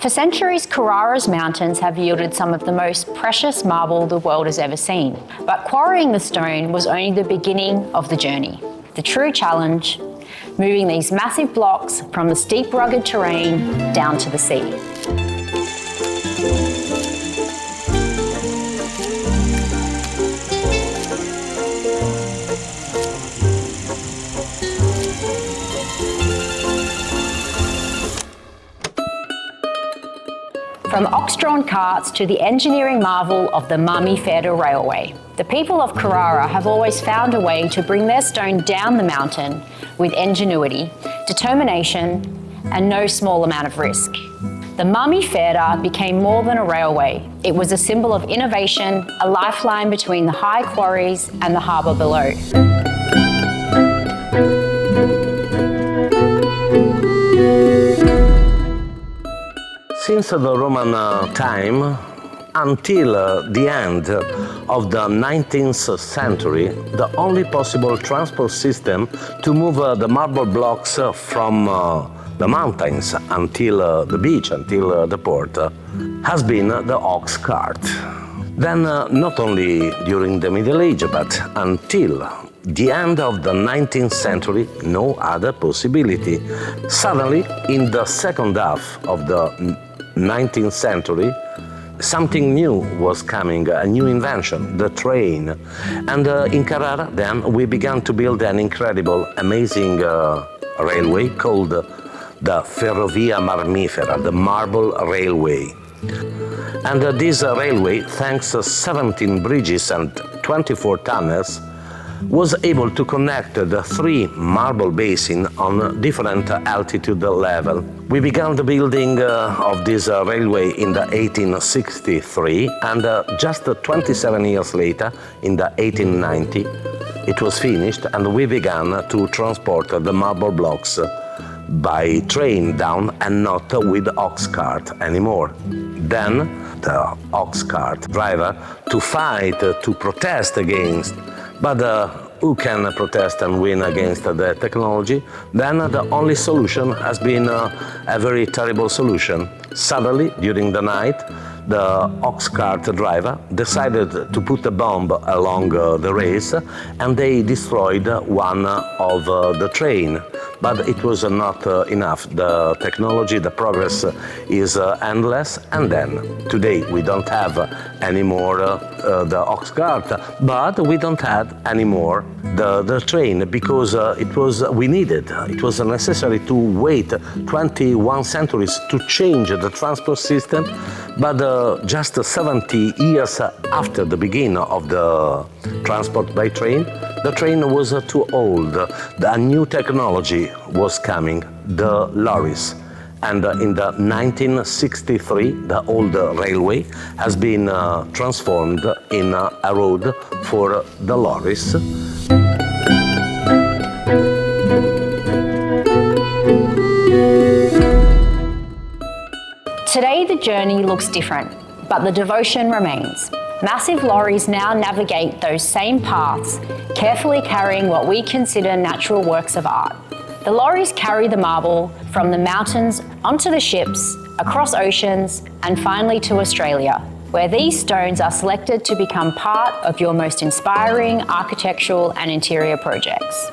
For centuries, Carrara's mountains have yielded some of the most precious marble the world has ever seen. But quarrying the stone was only the beginning of the journey. The true challenge, moving these massive blocks from the steep, rugged terrain down to the sea. From ox-drawn carts to the engineering marvel of the Marmifera railway, the people of Carrara have always found a way to bring their stone down the mountain with ingenuity, determination, and no small amount of risk. The Marmifera became more than a railway. It was a symbol of innovation, a lifeline between the high quarries and the harbour below. Since the Roman time until the end of the 19th century, the only possible transport system to move the marble blocks from the mountains until the beach, until the port, has been the ox cart. Then, not only during the Middle Age, but until the end of the 19th century, no other possibility. Suddenly, in the second half of the 19th century, something new was coming, a new invention, the train. And in Carrara, then, we began to build an incredible, amazing railway called the Ferrovia Marmifera, the Marble Railway. And this railway, thanks to 17 bridges and 24 tunnels, was able to connect the three marble basins on different altitude level. We began the building of this railway in the 1863, and just 27 years later, in the 1890, it was finished, and we began to transport the marble blocks by train down and not with ox cart anymore. Then the ox cart driver to fight, to protest against. But who can protest and win against the technology? Then the only solution has been a very terrible solution. Suddenly, during the night, the ox cart driver decided to put a bomb along the race, and they destroyed one of the train. But it was not enough. The technology, the progress is endless, and then today we don't have anymore the ox cart, but we don't have anymore the train, because we needed, it was necessary to wait 21 centuries to change the transport system, but just 70 years after the beginning of the transport by train, the train was too old. A new technology was coming, the lorries. And in the 1963, the old railway has been transformed in a road for the lorries. Today, the journey looks different, but the devotion remains. Massive lorries now navigate those same paths, carefully carrying what we consider natural works of art. The lorries carry the marble from the mountains onto the ships, across oceans, and finally to Australia, where these stones are selected to become part of your most inspiring architectural and interior projects.